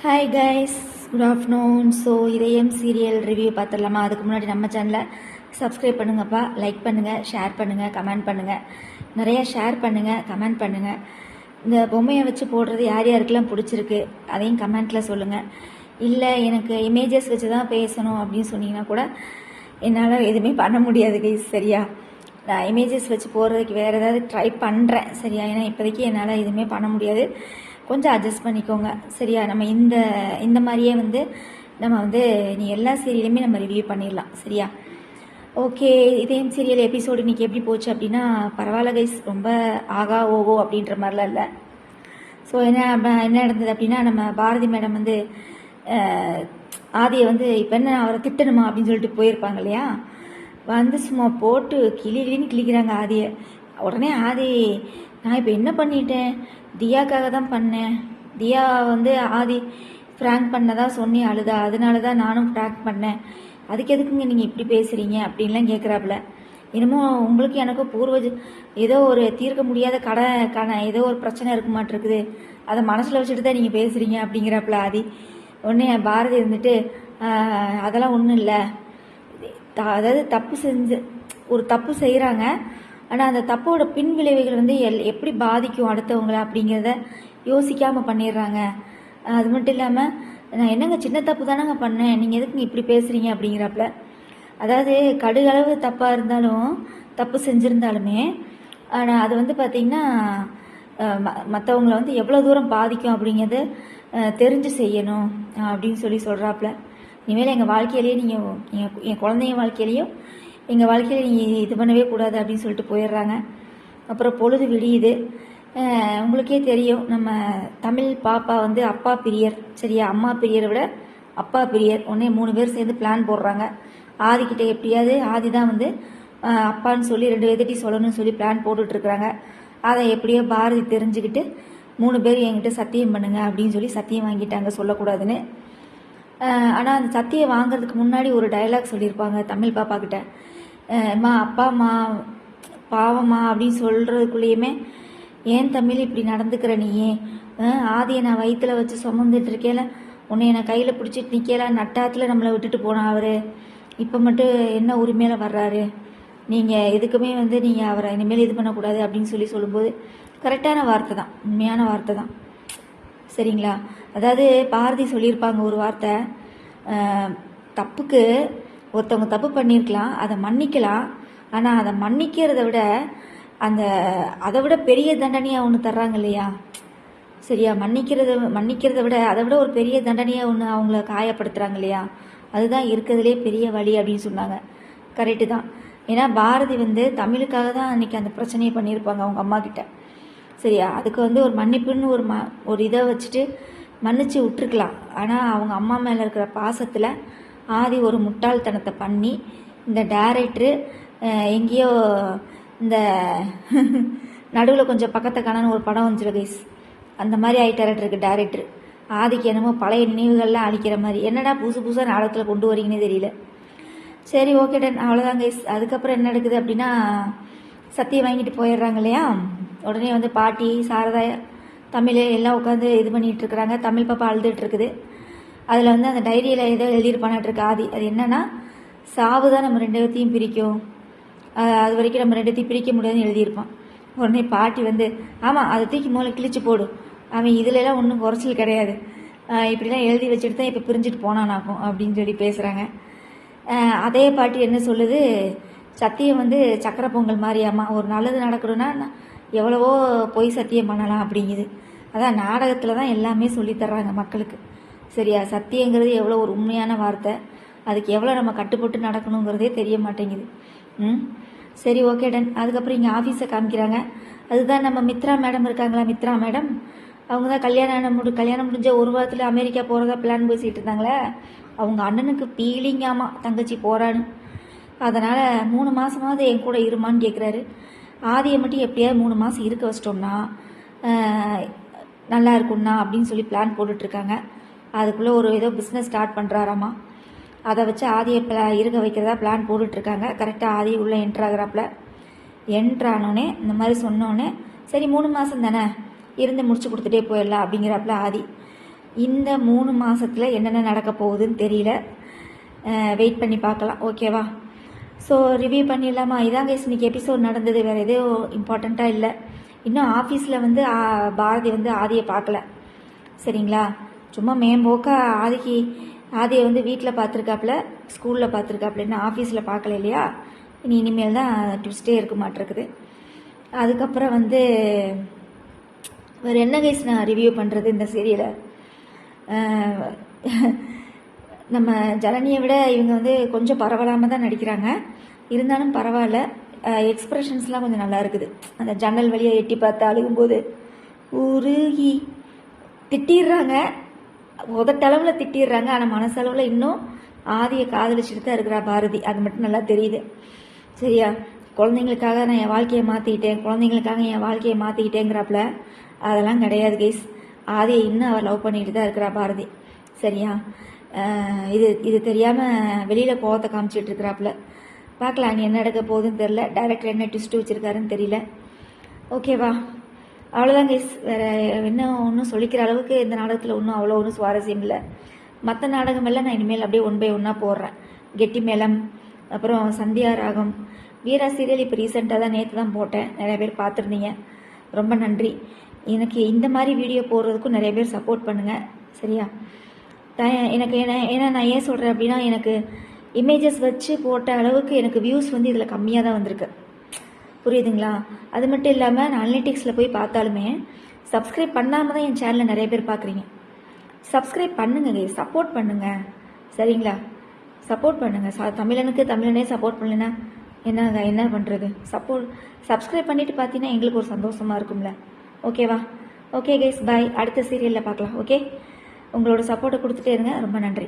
Hi guys, good afternoon. So இதயம் serial review பார்த்துடலாமா? அதுக்கு முன்னாடி நம்ம சேனலை சப்ஸ்கிரைப் பண்ணுங்கப்பா, லைக் பண்ணுங்கள், ஷேர் பண்ணுங்கள், கமெண்ட் பண்ணுங்கள். நிறையா ஷேர் பண்ணுங்கள், கமெண்ட் பண்ணுங்கள். இந்த பொம்மையை வச்சு போடுறது யார் யாருக்கெல்லாம் பிடிச்சிருக்கு அதையும் கமெண்ட்டில் சொல்லுங்கள். இல்லை எனக்கு இமேஜஸ் வச்சு தான் பேசணும் அப்படின்னு சொன்னீங்கன்னா கூட என்னால் எதுவுமே பண்ண முடியாது கைஸ், சரியா? நான் இமேஜஸ் வச்சு போடுறதுக்கு வேறு ஏதாவது ட்ரை பண்ணுறேன், சரியா? ஏன்னா இப்போதைக்கு என்னால் எதுவுமே பண்ண முடியாது, கொஞ்சம் அட்ஜஸ்ட் பண்ணிக்கோங்க, சரியா? நம்ம இந்த மாதிரியே நம்ம நீ எல்லா சீரியலுமே நம்ம ரிவ்யூ பண்ணிடலாம், சரியா? ஓகே, இதயம் சீரியல் எபிசோடு இன்றைக்கி எப்படி போச்சு அப்படின்னா, பரவாயில்ல கைஸ், ரொம்ப ஆகா ஓகோ அப்படின்ற மாதிரிலாம் இல்லை. ஸோ என்ன நடந்தது அப்படின்னா, நம்ம பாரதி மேடம் ஆதியை இப்போ என்ன அவரை திட்டணுமா அப்படின்னு சொல்லிட்டு போயிருப்பாங்க இல்லையா? சும்மா போட்டு கிளின்னு கிளிக்கிறாங்க ஆதியை. உடனே ஆதி, நான் இப்போ என்ன பண்ணிட்டேன், தியாக்காக தான் பண்ணேன், தியா ஆதி ஃப்ராங்க் பண்ணதா சொன்னி அழுதா, அதனால தான் நானும் ஃப்ராங்க் பண்ணேன், அதுக்கு எதுக்குங்க நீங்கள் இப்படி பேசுகிறீங்க அப்படின்லாம் கேட்குறாப்புல. என்னமோ உங்களுக்கு எனக்கும் ஏதோ ஒரு தீர்க்க முடியாத ஏதோ ஒரு பிரச்சனை இருக்க மாட்டிருக்குது, அதை மனசில் வச்சுட்டு தான் நீங்கள் பேசுகிறீங்க அப்படிங்கிறாப்புல ஆதி. உடனே பாரதி அதெல்லாம் ஒன்றும் இல்லை, அதாவது ஒரு தப்பு செய்கிறாங்க, ஆனால் அந்த தப்போட பின் விளைவுகள் எப்படி பாதிக்கும் அடுத்தவங்களை அப்படிங்கிறத யோசிக்காமல் பண்ணிடுறாங்க. அது மட்டும் இல்லாமல், நான் என்னங்க சின்ன தப்பு தானேங்க பண்ணேன், நீங்கள் எதுக்குங்க இப்படி பேசுகிறீங்க அப்படிங்கிறாப்புல. அதாவது கடுகளவு தப்பாக இருந்தாலும், தப்பு செஞ்சுருந்தாலுமே, ஆனால் அது பார்த்திங்கன்னா மற்றவங்களை எவ்வளோ தூரம் பாதிக்கும் அப்படிங்கிறத தெரிஞ்சு செய்யணும் அப்படின்னு சொல்கிறாப்புல. இனிமேல் எங்கள் வாழ்க்கையிலேயே நீங்கள் என் குழந்தைங்க வாழ்க்கையிலையும் எங்கள் வாழ்க்கையில் நீங்கள் இது பண்ணவே கூடாது அப்படின்னு சொல்லிட்டு போயிடுறாங்க. அப்புறம் பொழுது விடியுது. உங்களுக்கே தெரியும், நம்ம தமிழ் பாப்பா அப்பா பிரியர், சரியா? அம்மா பிரியரை விட அப்பா பிரியர். உடனே 3 பேர் சேர்ந்து பிளான் போடுறாங்க. ஆதிக்கிட்ட எப்படியாவது ஆதி தான் அப்பான்னு சொல்லி 2 பேர்த்திட்டி சொல்லணும்னு சொல்லி பிளான் போட்டுட்ருக்குறாங்க. அதை எப்படியோ பாரதி தெரிஞ்சுக்கிட்டு 3 பேர் என்கிட்ட சத்தியம் பண்ணுங்க அப்படின்னு சொல்லி சத்தியம் வாங்கிட்டாங்க, சொல்லக்கூடாதுன்னு. ஆனால் அந்த சத்தியம் வாங்கிறதுக்கு முன்னாடி ஒரு டைலாக் சொல்லியிருப்பாங்க தமிழ் பாப்பா கிட்ட. அம்மா, அப்பா அம்மா பாவம்மா அப்படின்னு சொல்கிறதுக்குள்ளேயுமே, ஏன் தமிழ் இப்படி நடந்துக்கிற நீயே, ஆதியை நான் வயிற்றில் வச்சு சுமந்துட்டு இருக்கேல, உன்னை என்னை கையில் பிடிச்சிட்டு நிற்கல, நட்டாத்தில் நம்மளை விட்டுட்டு போனா அவர், இப்போ மட்டும் என்ன உரிமையில் வர்றாரு, நீங்கள் எதுக்குமே நீங்கள் அவரை இனிமேல் இது பண்ணக்கூடாது அப்படின்னு சொல்லும்போது கரெக்டான வார்த்தை தான், உண்மையான வார்த்தை தான், சரிங்களா? அதாவது பாரதி சொல்லியிருப்பாங்க ஒரு வார்த்தை, தப்புக்கு ஒருத்தவங்க தப்பு பண்ணியிருக்கலாம், அதை மன்னிக்கலாம், ஆனால் அதை மன்னிக்கிறத விட அதை விட பெரிய தண்டனையாக ஒன்று தர்றாங்க இல்லையா, சரியா? மன்னிக்கிறத விட அதை விட ஒரு பெரிய தண்டனையாக ஒன்று அவங்கள காயப்படுத்துகிறாங்க இல்லையா, அதுதான் இருக்கிறதுலே பெரிய வழி அப்படின்னு சொன்னாங்க. கரெக்டு தான். ஏன்னா பாரதி தமிழுக்காக தான் அன்றைக்கி அந்த பிரச்சனையை பண்ணியிருப்பாங்க அவங்க அம்மா கிட்ட, சரியா? அதுக்கு ஒரு மன்னிப்புன்னு ஒரு இதை வச்சுட்டு மன்னிச்சு விட்டுருக்கலாம். ஆனால் அவங்க அம்மா மேலே இருக்கிற பாசத்தில் ஆதி ஒரு முட்டாள்தனத்தை பண்ணி, இந்த டைரக்டரு எங்கேயோ இந்த நடுவில் கொஞ்சம் பக்கத்தை காணன்னு ஒரு படம் வந்துச்சு கைஸ், அந்த மாதிரி ஆகிட்டாருக்கு டைரக்டர். ஆதிக்கு என்னமோ பழைய நினைவுகள்லாம் அழிக்கிற மாதிரி, என்னடா புதுசாக நாடகத்தில் கொண்டு வரீங்கன்னே தெரியல. சரி, ஓகே டன், அவ்வளோதான் கைஸ். அதுக்கப்புறம் என்ன நடக்குது அப்படின்னா, சத்தியம் வாங்கிட்டு போயிடுறாங்க இல்லையா? உடனே பாட்டி, சாரதா, தமிழ் எல்லாம் உட்காந்து இது பண்ணிகிட்டு இருக்கிறாங்க. தமிழ் பாப்பா அழுதுட்டு இருக்குது. அதில் அந்த டைரியில் ஏதோ எழுதியிருப்பானாட்டிருக்கு ஆதி. அது என்னென்னா, சாவு தான் நம்ம 2 பேர்த்தையும் பிரிக்கும், அது வரைக்கும் நம்ம 2 பேர்த்தையும் பிரிக்க முடியாதுன்னு எழுதியிருப்பான். உடனே பாட்டி ஆமாம், அதை தூக்கி மூளை கிழிச்சு போடு, அவன் இதிலெல்லாம் ஒன்றும் குறைச்சல் கிடையாது, இப்படிலாம் எழுதி வச்சுட்டு தான் இப்போ பிரிஞ்சுட்டு போனானாக்கும் அப்படின்னு சொல்லி பேசுகிறாங்க. அதே பாட்டி என்ன சொல்லுது, சத்தியம் சக்கரை பொங்கல் மாதிரியாம்மா, ஒரு நல்லது நடக்கணும்னா எவ்வளவோ பொய் சத்தியம் பண்ணலாம் அப்படிங்குது. அதான் நாடகத்தில் தான் எல்லாமே சொல்லித்தர்றாங்க மக்களுக்கு, சரியா? சத்தியங்கிறது எவ்வளோ ஒரு உண்மையான வார்த்தை, அதுக்கு எவ்வளோ நம்ம கட்டுப்பட்டு நடக்கணுங்கிறதே தெரிய மாட்டேங்குது. சரி, ஓகே டன். அதுக்கப்புறம் இங்கே ஆஃபீஸை காமிக்கிறாங்க. அதுதான் நம்ம மித்ரா மேடம் இருக்காங்களா, மித்ரா மேடம், அவங்க தான் கல்யாணம் முடிஞ்ச 1 வாரத்தில் அமெரிக்கா போகிறதா பிளான் பேசிகிட்டு இருந்தாங்களே. அவங்க அண்ணனுக்கு ஃபீலிங்காமா தங்கச்சி போகிறான்னு, அதனால் 3 மாதமாவது என் கூட இருமான்னு கேட்குறாரு. ஆதியை மட்டும் எப்படியாவது 3 மாதம் இருக்க வச்சிட்டோம்னா நல்லா இருக்கும்ண்ணா அப்படின்னு சொல்லி பிளான் போட்டுட்ருக்காங்க. அதுக்குள்ளே ஒரு ஏதோ பிஸ்னஸ் ஸ்டார்ட் பண்ணுறாராமா, அதை வச்சு ஆதியை இருக்க வைக்கிறதா பிளான் போட்டுட்ருக்காங்க. கரெக்டாக ஆதி உள்ளே என்ட்ராகிறாப்புல. என்ட்ரானோடனே இந்த மாதிரி சொன்னோன்னே, சரி 3 மாதம் தானே இருந்து முடிச்சு கொடுத்துட்டே போயிடலாம் அப்படிங்கிறாப்புல ஆதி. இந்த 3 மாதத்தில் என்னென்ன நடக்க போகுதுன்னு தெரியல. வெயிட் பண்ணி பார்க்கலாம். ஓகேவா? ஸோ ரிவ்யூ பண்ணிடலாமா? இதான் கைஸ் இன்றைக்கி எபிசோட் நடந்தது. வேறு எதுவும் இம்பார்ட்டண்ட்டாக இல்லை. இன்னும் ஆஃபீஸில் வந்து பாரதி வந்து ஆதியை பார்க்கல. சரிங்களா? சும்மா மேம்போக்கா ஆதியை வந்து வீட்டில் பார்த்துருக்காப்புல, ஸ்கூலில் பார்த்துருக்காப்புல, இன்னும் ஆஃபீஸில் பார்க்கல இல்லையா? இனிமேல் தான் ட்விஸ்டே இருக்க மாட்டிருக்குது. அதுக்கப்புறம் வந்து வேறு என்ன கைஸ் நான் ரிவ்யூ பண்ணுறது இந்த சீரியலை? நம்ம ஜனனியை விட இவங்க வந்து கொஞ்சம் பரவலாமல் தான் நடிக்கிறாங்க. இருந்தாலும் பரவாயில்ல. எக்ஸ்ப்ரெஷன்ஸ்லாம் கொஞ்சம் நல்லா இருக்குது. அந்த ஜன்னல் வழியாக எட்டி பார்த்து அழுகும்போது உருகி திட்டிடுறாங்க, உதட்டளவில் திட்டிடுறாங்க. ஆனால் மனசளவில் இன்னும் ஆதியை காதலிச்சுட்டு தான் இருக்கிறா பாரதி. அது மட்டும் நல்லா தெரியுது. சரியா? குழந்தைங்களுக்காக நான் என் வாழ்க்கையை மாற்றிக்கிட்டேங்கிறாப்புல. அதெல்லாம் கிடையாது கைஸ். ஆதியை இன்னும் அவள் லவ் பண்ணிக்கிட்டு தான் இருக்கிறா பாரதி. சரியா? இது தெரியாமல் வெளியில் கோவத்தை காமிச்சிட்டு இருக்கிறாப்புல. பார்க்கலாம் நீ என்ன நடக்க போகுதுன்னு தெரில. டைரக்டர் என்ன ட்விஸ்ட் வச்சுருக்காருன்னு தெரியல. ஓகேவா? அவ்வளோதான் கைஸ். வேறு ஒன்றும் சொல்லிக்கிற அளவுக்கு இந்த நாடகத்தில் ஒன்றும் சுவாரஸ்யம் இல்லை. மற்ற நாடகமெல்லாம் நான் இனிமேல் அப்படியே 1 by 1 போடுறேன். கெட்டி மேளம், அப்புறம் சந்தியா ராகம், வீரா சீரியல் இப்போ ரீசெண்டாக தான் நேற்று தான் போட்டேன். நிறைய பேர் பார்த்துருந்தீங்க, ரொம்ப நன்றி. எனக்கு இந்த மாதிரி வீடியோ போடுறதுக்கும் நிறைய பேர் சப்போர்ட் பண்ணுங்கள். சரியா? எனக்கு ஏன்னா நான் ஏன் சொல்கிறேன் அப்படின்னா, எனக்கு இமேஜஸ் வச்சு போட்ட அளவுக்கு எனக்கு வியூஸ் வந்து இதில் கம்மியாக தான் வந்திருக்கு. புரியுதுங்களா? அது மட்டும் இல்லாமல் நான் அனலிட்டிக்ஸில் போய் பார்த்தாலுமே சப்ஸ்கிரைப் பண்ணாமல் தான் என் சேனலில் நிறைய பேர் பார்க்குறீங்க. சப்ஸ்கிரைப் பண்ணுங்க, சப்போர்ட் பண்ணுங்கள். சரிங்களா? சப்போர்ட் பண்ணுங்கள். தமிழனே சப்போர்ட் பண்ணலைன்னா என்ன பண்ணுறது? சப்ஸ்கிரைப் பண்ணிவிட்டு பார்த்தீங்கன்னா எங்களுக்கு ஒரு சந்தோஷமாக இருக்கும்ல. ஓகேவா? ஓகே கைஸ், பாய். அடுத்த சீரியலில் பார்க்கலாம். ஓகே, உங்களோட சப்போர்ட்டை கொடுத்துட்டே இருங்க. ரொம்ப நன்றி.